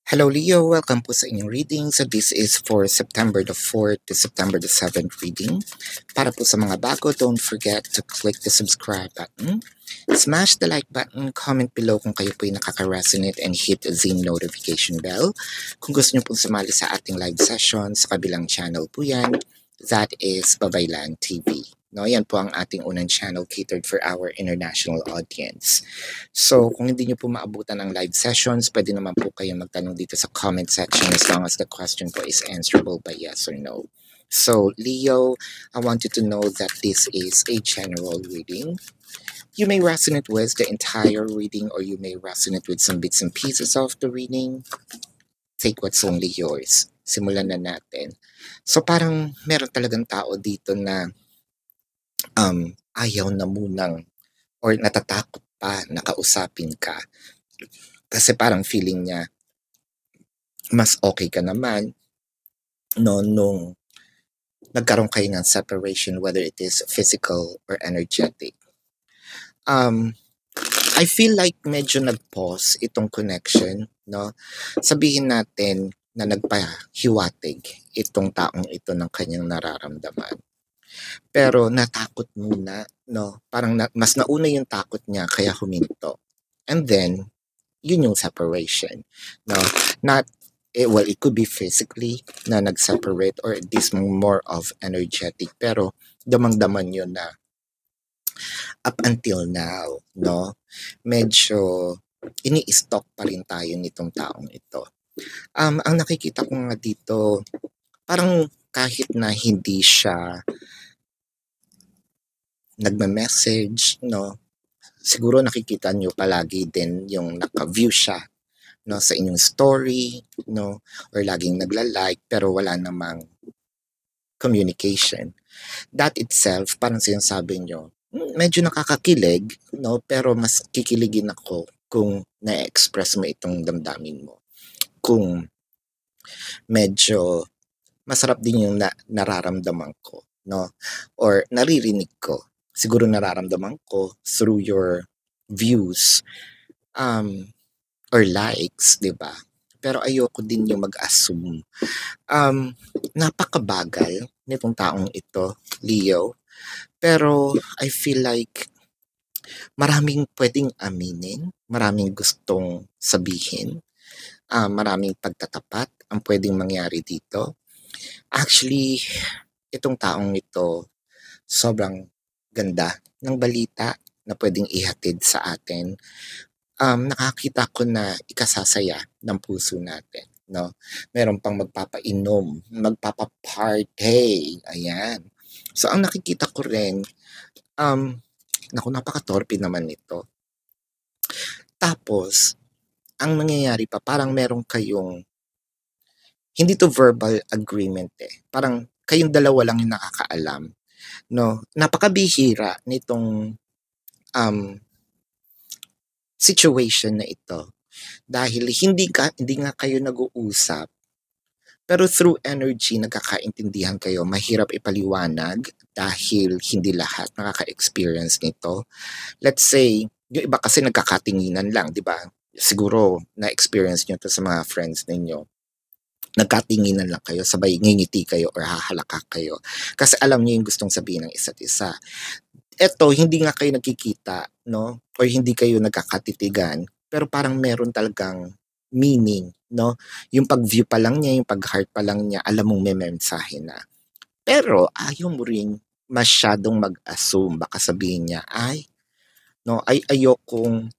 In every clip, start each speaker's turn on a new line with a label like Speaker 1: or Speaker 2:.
Speaker 1: Hello Leo, welcome po sa inyong reading. So this is for September the 4th to September the 7th reading. Para po sa mga bago, don't forget to click the subscribe button. Smash the like button, comment below kung kayo po ay nakaka-resonate and hit the notification bell. Kung gusto nyo pong sumali sa ating live session, sa kabilang channel po yan, that is Babaylan TV. No, yan po ang ating unang channel catered for our international audience. So, kung hindi nyo po maabutan ng live sessions, pwede naman po kayo magtanong dito sa comment section as long as the question po is answerable by yes or no. So, Leo, I want you to know that this is a general reading. You may resonate with the entire reading or you may resonate with some bits and pieces of the reading. Take what's only yours. Simulan na natin. So, parang meron talagang tao dito na ayaw na munang or natatakot pa na kausapin ka. Kasi parang feeling niya, mas okay ka naman no, nung nagkaroon kayo ng separation, whether it is physical or energetic. I feel like medyo nag-pause itong connection, no? Sabihin natin na nagpahiwatig itong taong ito ng kanyang nararamdaman. Pero natakot muna, no? Parang mas nauna yung takot niya kaya huminto. And then, yun yung separation, no? Not, well, it could be physically na nag-separate or this more of energetic. Pero damang-daman yun na up until now, no? Medyo ini-stalk pa rin tayo nitong taong ito. Ang nakikita ko nga dito, parang kahit na hindi siya nagme-message, no? Siguro nakikita nyo palagi din yung naka-view siya, no, sa inyong story, no, or laging nagla-like pero wala namang communication. That itself, parang sinasabi nyo, medyo nakakakilig, no, pero mas kikiligin ako kung na-express mo itong damdamin mo. Kung medyo masarap din yung nararamdaman ko, no, or naririnig ko. Siguro nararamdaman ko through your views or likes, di ba? Pero ayoko din yung mag-assume. Napakabagal nitong taong ito, Leo. Pero I feel like maraming pwedeng aminin, maraming gustong sabihin, maraming pagtatapat ang pwedeng mangyari dito. Actually, itong taong ito, sobrang ganda ng balita na pwedeng ihatid sa atin. Nakakita ko na ikasasaya ng puso natin, no? Meron pang magpapainom, magpapaparty, ayan. So, ang nakikita ko rin, naku, napaka-torpe naman nito. Tapos, ang nangyayari pa, parang meron kayong, hindi to verbal agreement parang kayong dalawa lang yung nakakaalam, no? Napakabihira nitong situation na ito dahil hindi nga kayo nag-uusap pero through energy nagkakaintindihan kayo. Mahirap ipaliwanag dahil hindi lahat nakaka-experience nito. Let's say yung iba kasi nagkakatinginan lang, di ba? Siguro na-experience nyo to sa mga friends ninyo. Nagkatinginan lang kayo, sabay ngingiti kayo or hahalaka kayo kasi alam niyo yung gustong sabihin ng isa't isa. Eto, hindi nga kayo nagkikita, no? Or hindi kayo nagkakatitigan, pero parang meron talagang meaning, no? Yung pag-view pa lang niya, yung pag-heart pa lang niya, alam mong may mensahe na. Pero ayaw mo rin masyadong mag-assume. Baka sabihin niya, no, ayokong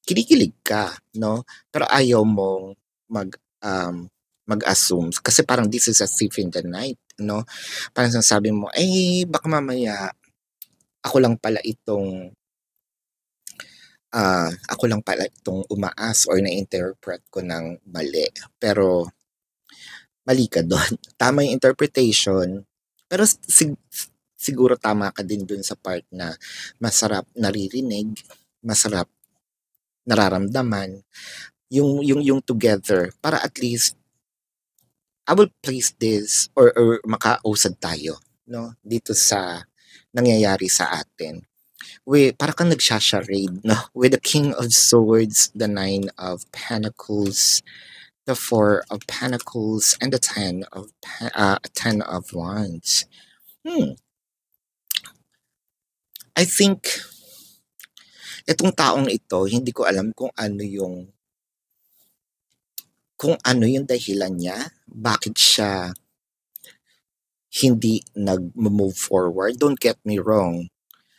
Speaker 1: kinikilig ka, no? Pero ayaw mong mag-assume. Kasi parang this is a thief in the night, no? Parang sinasabi mo, baka mamaya ako lang pala itong umaas or na-interpret ko ng mali. Pero mali ka doon. Tama yung interpretation, pero siguro tama ka din dun sa part na masarap naririnig, masarap nararamdaman, yung together, para at least I will place this or makausad tayo, no, dito sa nangyayari sa atin. Para kang nagsha-charade, no? With the King of Swords, the Nine of Pentacles, the Four of Pentacles, and the Ten of Wands. I think itong taong ito, hindi ko alam kung ano yung dahilan niya, bakit siya hindi nag-move forward. Don't get me wrong.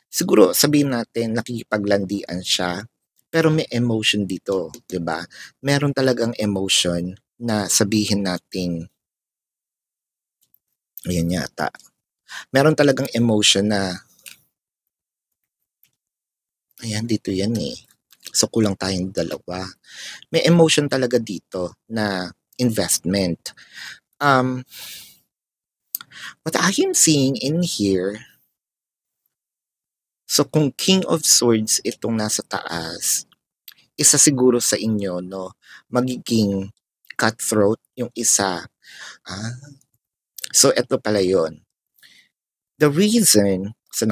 Speaker 1: Siguro sabihin natin nakikipaglandian siya, pero may emotion dito, 'di ba? Meron talagang emotion na sabihin natin ayan yata. Meron talagang emotion na ayan dito yan eh. So kulang tayong dalawa. May emotion talaga dito na investment. What I am seeing in here, so kung King of Swords itong nasa taas, isa siguro sa inyo, no, magiging cutthroat yung isa. So ito pala yon. The reason, so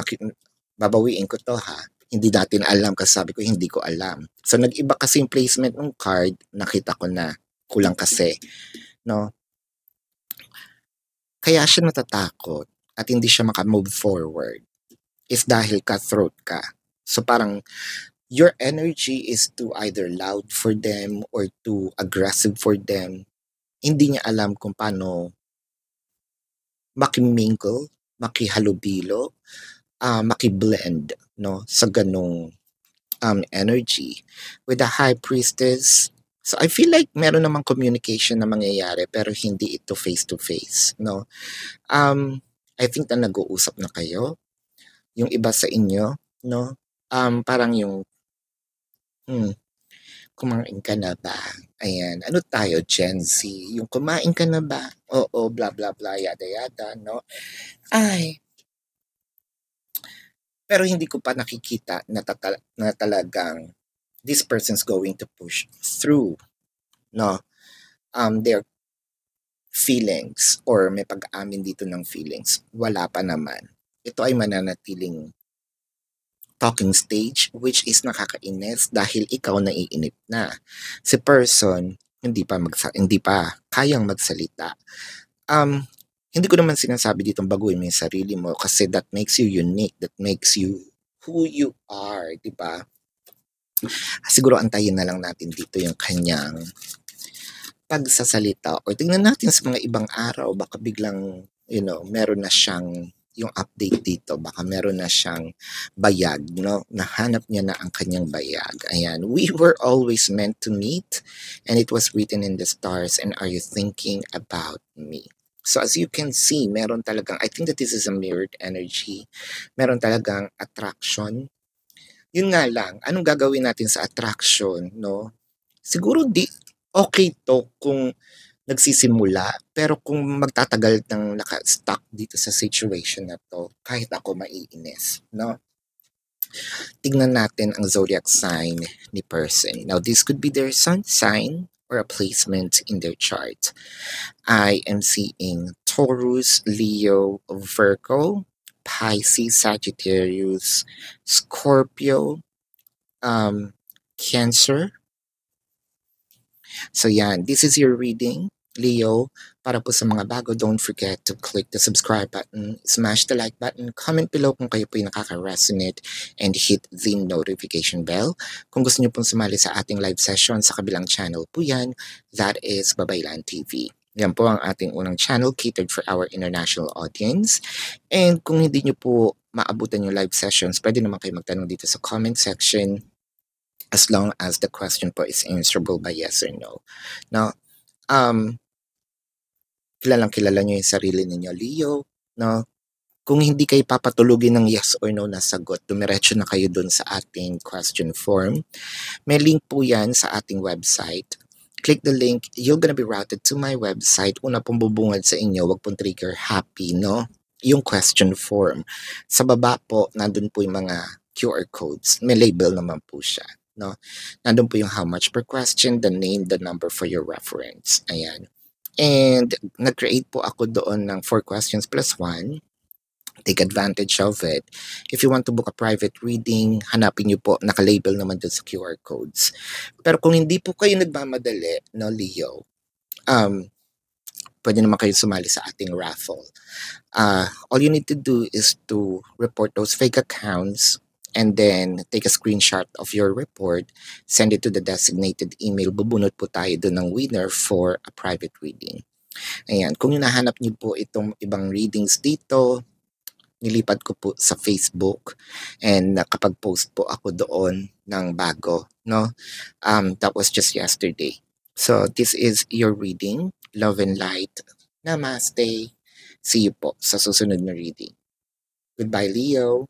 Speaker 1: babawiin ko to ha, hindi natin alam kasi sabi ko hindi ko alam. So nag-iba kasi yung placement ng card, nakita ko na kulang kasi, no? Kaya siya natatakot at hindi siya maka-move forward is dahil cutthroat ka. So parang your energy is too either loud for them or too aggressive for them. Hindi niya alam kung paano makimingle, makihalubilo, makiblend, no, sa ganong energy. With the High Priestess, so I feel like meron namang communication na mangyayari pero hindi ito face-to-face, no? I think na nag-uusap na kayo. Yung iba sa inyo, no? Parang yung, kumain ka na ba? Ayan, ano tayo, Gen Z? Yung kumain ka na ba? Oo, blah, blah, blah, yada, yada, no? Ay, pero hindi ko pa nakikita na talagang this person's going to push through, no? Their feelings or may pag-amin dito ng feelings. Wala pa naman. Ito ay mananatiling talking stage which is nakakainis dahil ikaw naiinip na. Si person hindi pa kayang magsalita. Hindi ko naman sinasabi ditong baguhin mo yung sarili mo kasi that makes you unique, that makes you who you are, di ba? Siguro antayin na lang natin dito yung kanyang pagsasalita or tingnan natin sa mga ibang araw, baka biglang, meron na siyang yung update dito, baka meron na siyang bayag, no? Nahanap niya na ang kanyang bayag. Ayan, we were always meant to meet and it was written in the stars, and are you thinking about me? So as you can see, meron talagang, I think that this is a mirrored energy. Meron talagang attraction. Yun nga lang, anong gagawin natin sa attraction, no? Siguro okay to kung nagsisimula, pero kung magtatagal ng naka-stuck dito sa situation na to, kahit ako maiinis, no? Tignan natin ang zodiac sign ni person. Now, this could be their sun sign or a placement in their chart. I am seeing Taurus, Leo, Virgo, Pisces, Sagittarius, Scorpio, Cancer. So yan, this is your reading, Leo. Para po sa mga bago, don't forget to click the subscribe button, smash the like button, comment below kung kayo po yung nakaka-resonate, and hit the notification bell. Kung gusto niyo pong sumali sa ating live session sa kabilang channel po yan, that is Babaylan TV. Yan po ang ating unang channel catered for our international audience. And kung hindi niyo po maabutan yung live sessions, pwede naman kayo magtanong dito sa comment section as long as the question po is answerable by yes or no. Now, kilala nyo yung sarili ninyo, Leo, no? Kung hindi kayo papatulugin ng yes or no na sagot, dumiretso na kayo dun sa ating question form. May link po yan sa ating website. Click the link, you're gonna be routed to my website. Una pong bubungad sa inyo, wag pong trigger happy, no? Yung question form. Sa baba po, nandun po yung mga QR codes. May label naman po siya, no? Nandun po yung how much per question, the name, the number for your reference. Ayan. And nag-create po ako doon ng 4 questions plus 1. Take advantage of it. If you want to book a private reading, hanapin nyo po, nakalabel naman doon sa QR codes. Pero kung hindi po kayo nagmamadali, no, Leo, pwede naman kayo sumali sa ating raffle. All you need to do is to report those fake accounts and then take a screenshot of your report, send it to the designated email. Bubunot po tayo doon ng winner for a private reading. Ayan, kung hinahanap niyo po itong ibang readings dito, nilipat ko po sa Facebook and nakapag-post po ako doon ng bago, no? That was just yesterday. So this is your reading. Love and light. Namaste. See you po sa susunod na reading. Goodbye, Leo.